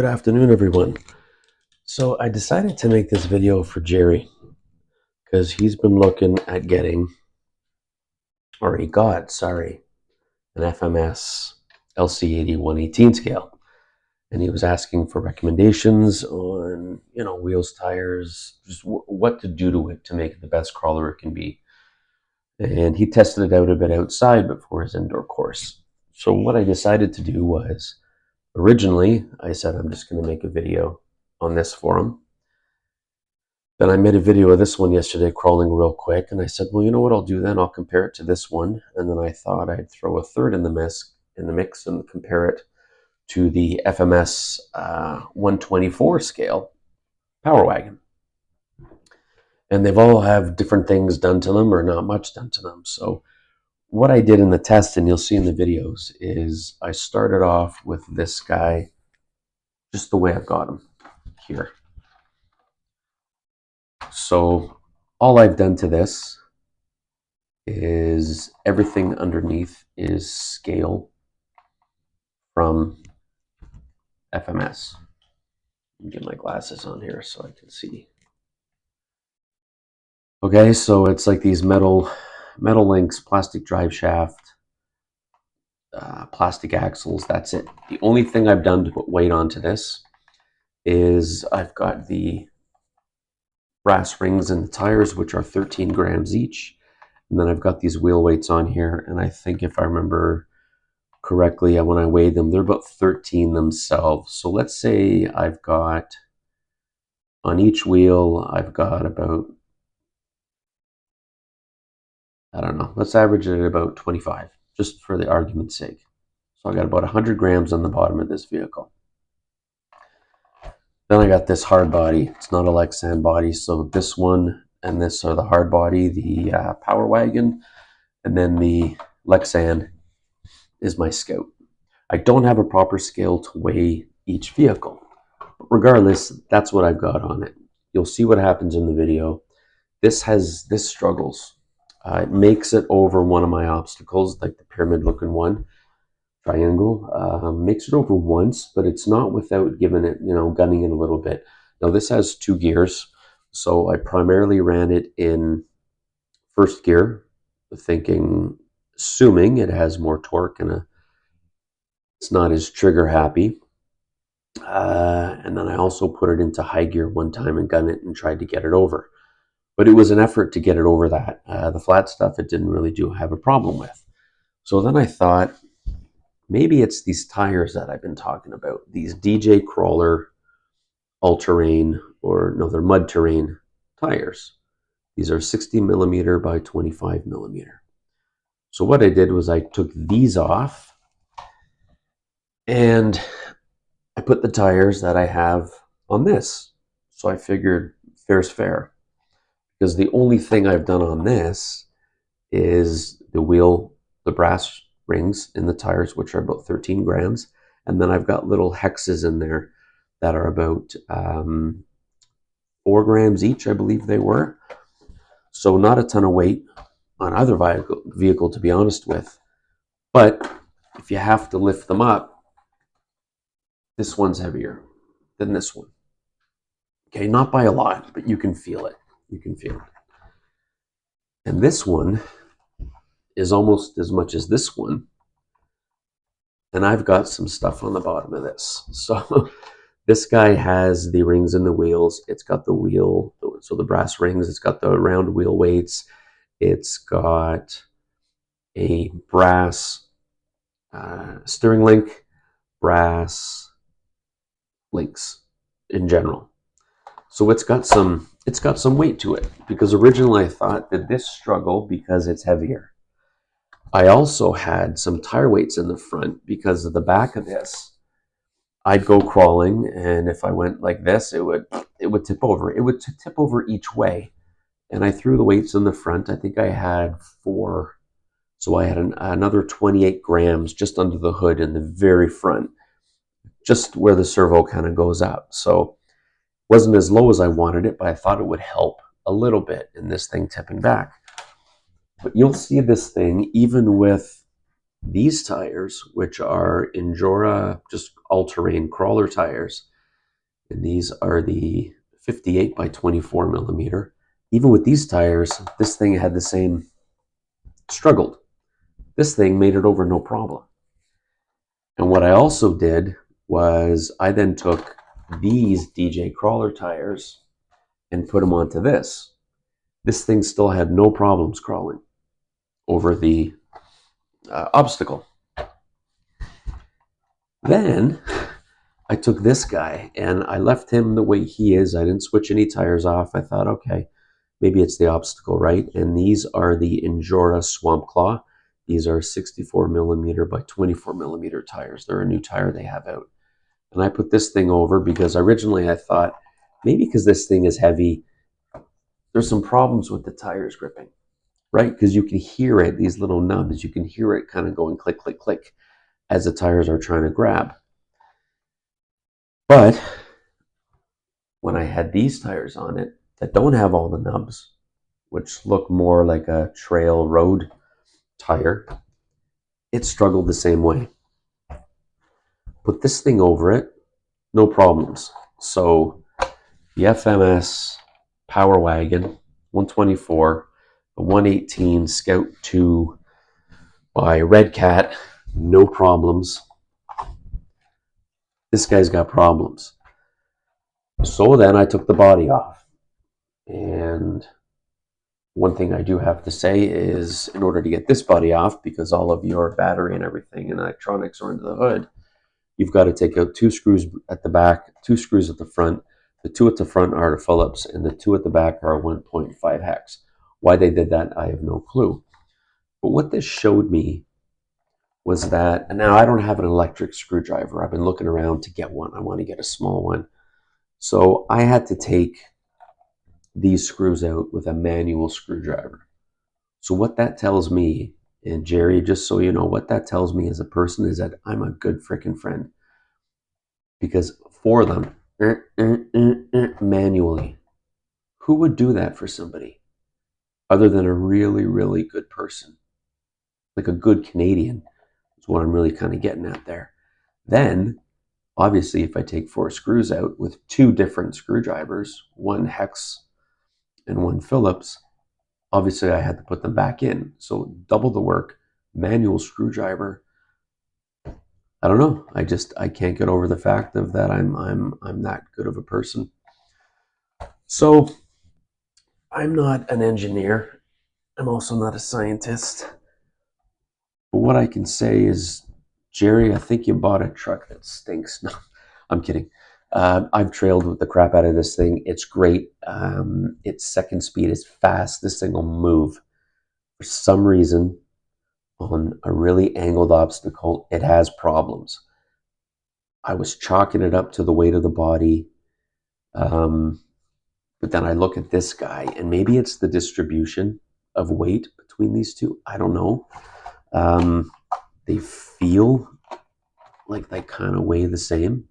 Good afternoon, everyone. So I decided to make this video for Jerry because he's been looking at getting, or he got, sorry, an FMS LC80 118 scale. And he was asking for recommendations on, wheels, tires, just what to do to it to make it the best crawler it can be. And he tested it out a bit outside before his indoor course. So what I decided to do was, originally, I said I'm just going to make a video on this for him. Then I made a video of this one yesterday, crawling real quick, and I said, well, you know what I'll do then? I'll compare it to this one, and then I thought I'd throw a third in the mix and compare it to the FMS 124 scale Power Wagon. And they've all have different things done to them or not much done to them. So what I did in the test, and you'll see in the videos, is I started off with this guy just the way I've got him here. So all I've done to this is everything underneath is scale from FMS. Let me get my glasses on here so I can see. Okay, so it's like these metal links, plastic drive shaft, plastic axles. That's it. The only thing I've done to put weight onto this is I've got the brass rings in the tires, which are 13 grams each. And then I've got these wheel weights on here. And I think if I remember correctly, when I weighed them, they're about 13 themselves. So let's say I've got, on each wheel, I've got about, I don't know, let's average it at about 25, just for the argument's sake. So I got about 100 grams on the bottom of this vehicle. Then I got this hard body. It's not a Lexan body, so this one and this are the hard body, the Power Wagon, and then the Lexan is my Scout. I don't have a proper scale to weigh each vehicle. But regardless, that's what I've got on it. You'll see what happens in the video. This struggles. It makes it over one of my obstacles, like the pyramid-looking one, triangle. Makes it over once, but it's not without giving it, gunning it a little bit. Now this has 2 gears, so I primarily ran it in first gear, assuming it has more torque and it's not as trigger happy. And then I also put it into high gear one time and gunned it and tried to get it over. But it was an effort to get it over that. The flat stuff it didn't really have a problem with. So then I thought, maybe it's these tires that I've been talking about, these DJ Crawler all-terrain, or no, they're mud terrain tires. These are 60 millimeter by 25 millimeter. So what I did was I took these off and I put the tires that I have on this. So I figured fair's fair, because the only thing I've done on this is the brass rings in the tires, which are about 13 grams. And then I've got little hexes in there that are about 4 grams each, I believe they were. So not a ton of weight on either vehicle, to be honest with. But if you have to lift them up, this one's heavier than this one. Okay, not by a lot, but you can feel it. You can feel it. And this one is almost as much as this one. And I've got some stuff on the bottom of this. So this guy has the rings in the wheels. It's got the wheel, so the brass rings. It's got the round wheel weights. It's got a brass steering link, brass links in general. So it's got some weight to it, because originally I thought that this struggle because it's heavier. I also had some tire weights in the front because of the back of this. I'd go crawling, and if I went like this, it would tip over. It would tip over each way. And I threw the weights in the front. I think I had 4. So I had another 28 grams just under the hood in the very front, just where the servo kind of goes up. So it wasn't as low as I wanted it, but I thought it would help a little bit in this thing tipping back. But you'll see this thing, even with these tires, which are Injora, just all-terrain crawler tires, And these are the 58 by 24 millimeter. Even with these tires, this thing had the same struggled. This thing made it over no problem. And what I also did was I then took these DJ crawler tires and put them onto this. This thing still had no problems crawling over the obstacle. Then I took this guy and I left him the way he is. I didn't switch any tires off. I thought, okay, maybe it's the obstacle, right? And these are the Injora Swamp Claw. These are 64 millimeter by 24 millimeter tires. They're a new tire they have out. And I put this thing over because originally I thought, maybe because this thing is heavy, there's some problems with the tires gripping, right? Because you can hear it, these little nubs, you can hear it kind of going click, click, click as the tires are trying to grab. But when I had these tires on it that don't have all the nubs, which look more like a trail road tire, it struggled the same way. Put this thing over it, no problems. So the FMS Power Wagon 124, the 118 Scout 2 by Red Cat, no problems. This guy's got problems. So then I took the body off. And one thing I do have to say is, in order to get this body off, because all of your battery and everything and electronics are under the hood, you've got to take out 2 screws at the back, 2 screws at the front. The 2 at the front are the Phillips, and the 2 at the back are 1.5 hex. Why they did that, I have no clue. But what this showed me was that, and now I don't have an electric screwdriver. I've been looking around to get one. I want to get a small one. So I had to take these screws out with a manual screwdriver. So what that tells me, and Jerry, just so you know, what that tells me as a person is that I'm a good freaking friend. Because for them, manually, who would do that for somebody other than a really, really good person? Like a good Canadian is what I'm really kind of getting at there. Then, obviously, if I take 4 screws out with 2 different screwdrivers, 1 hex and 1 Phillips, obviously I had to put them back in. So double the work, manual screwdriver. I don't know. I can't get over the fact of that I'm that good of a person. So I'm not an engineer. I'm also not a scientist. But what I can say is, Jerry, I think you bought a truck that stinks. No, I'm kidding. I've trailed with the crap out of this thing. It's great. Its second speed is fast. This thing will move. For some reason, on a really angled obstacle, it has problems. I was chalking it up to the weight of the body. But then I look at this guy, and maybe it's the distribution of weight between these two. I don't know. They feel like they kind of weigh the same,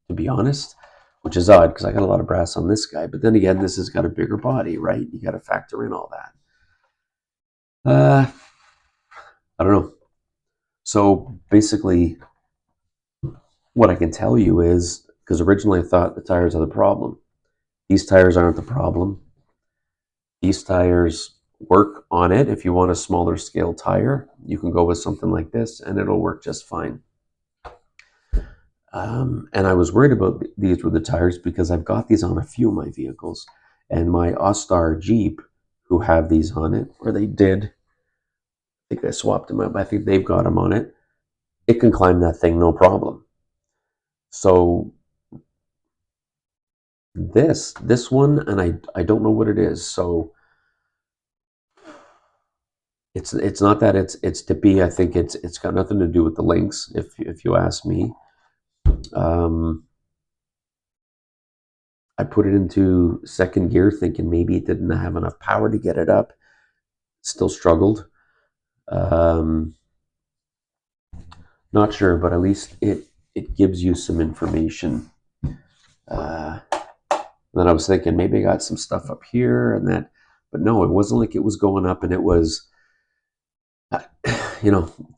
to be honest, which is odd because I got a lot of brass on this guy. But then again, this has got a bigger body, right? You got to factor in all that. I don't know. So basically, what I can tell you is, because originally I thought the tires are the problem. These tires aren't the problem. These tires work on it. If you want a smaller scale tire, you can go with something like this and it'll work just fine. And I was worried about these were the tires because I've got these on a few of my vehicles. And my All-Star Jeep, who have these on it, or they did, I think I swapped them up. I think they've got them on it. It can climb that thing no problem. So this one, and I don't know what it is. So it's not that it's tippy. I think it's got nothing to do with the links, if you ask me. I put it into second gear thinking maybe it didn't have enough power to get it up. Still struggled. Not sure, but at least it gives you some information. Then I was thinking maybe I got some stuff up here and that, but no, it wasn't like it was going up and it was,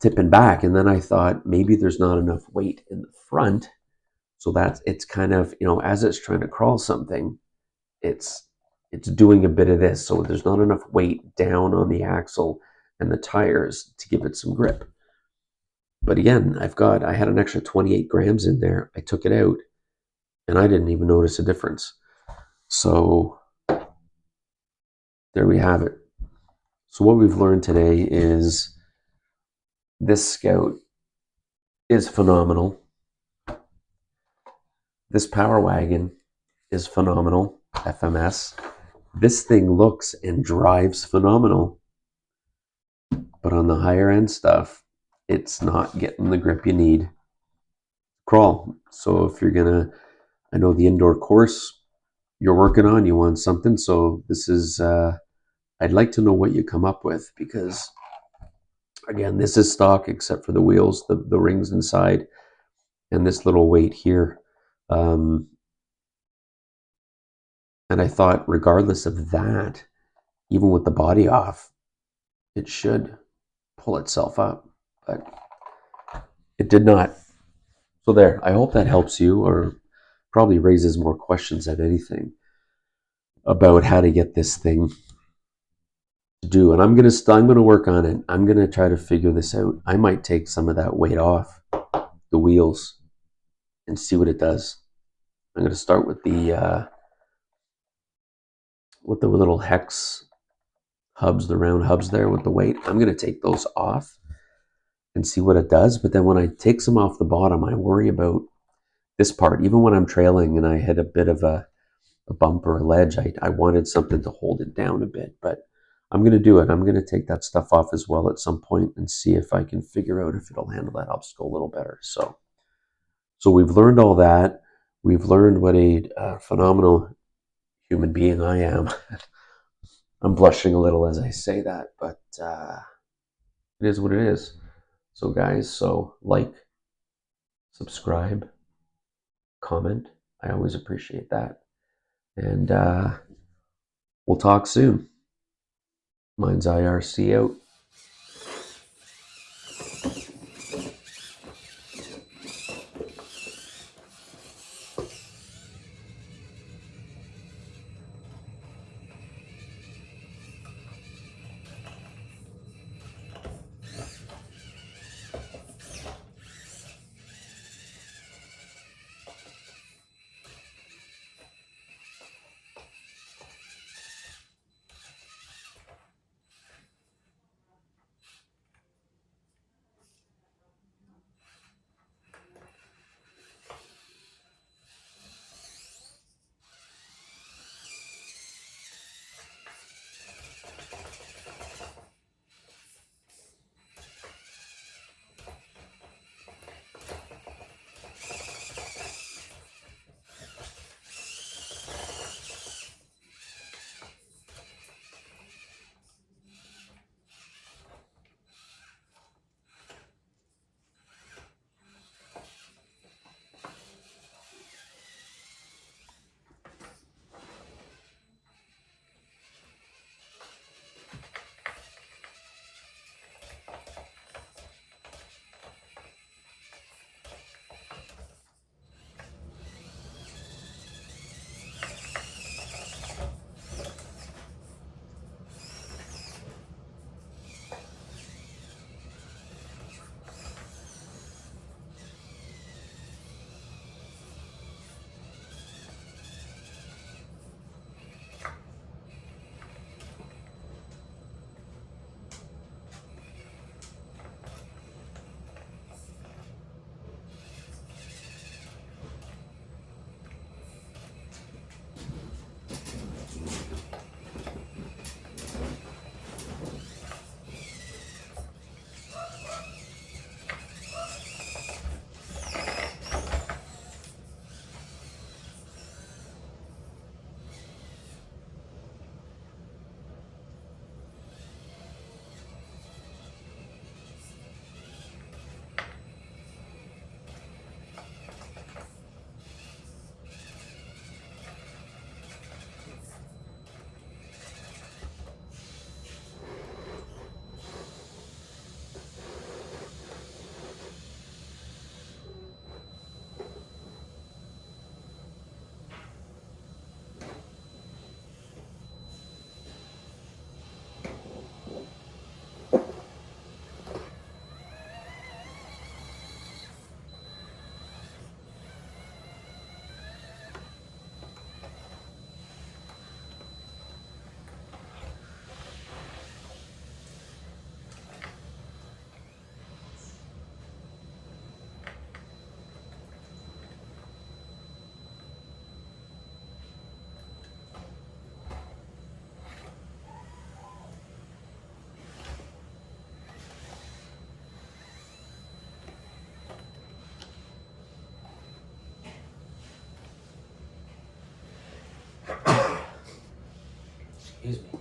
tipping back. And then I thought maybe there's not enough weight in the front, So it's kind of, as it's trying to crawl something, it's doing a bit of this. So there's not enough weight down on the axle and the tires to give it some grip. But again, I had an extra 28 grams in there. I took it out and I didn't even notice a difference. So there we have it. So what we've learned today is this Scout is phenomenal. This Power Wagon is phenomenal, FMS. This thing looks and drives phenomenal. But on the higher end stuff, it's not getting the grip you need. Crawl. So if you're gonna, I know the indoor course you're working on, you want something. So this is, I'd like to know what you come up with, because again, this is stock except for the wheels, the rings inside, and this little weight here. And I thought, regardless of that, even with the body off, it should pull itself up, but it did not. So there, I hope that helps you, or probably raises more questions than anything about how to get this thing to do. And I'm gonna work on it. I'm gonna try to figure this out. I might take some of that weight off the wheels and see what it does. I'm gonna start with the little hex hubs, the round hubs there with the weight. I'm gonna take those off and see what it does. But then when I take some off the bottom, I worry about this part. Even when I'm trailing and I hit a bit of a bump or a ledge, I wanted something to hold it down a bit. But I'm going to do it. I'm going to take that stuff off as well at some point and see if I can figure out if it'll handle that obstacle a little better. So we've learned all that. We've learned what a phenomenal human being I am. I'm blushing a little as I say that, but it is what it is. So guys, like, subscribe, comment. I always appreciate that. And we'll talk soon. Mine's IRC out. Excuse me.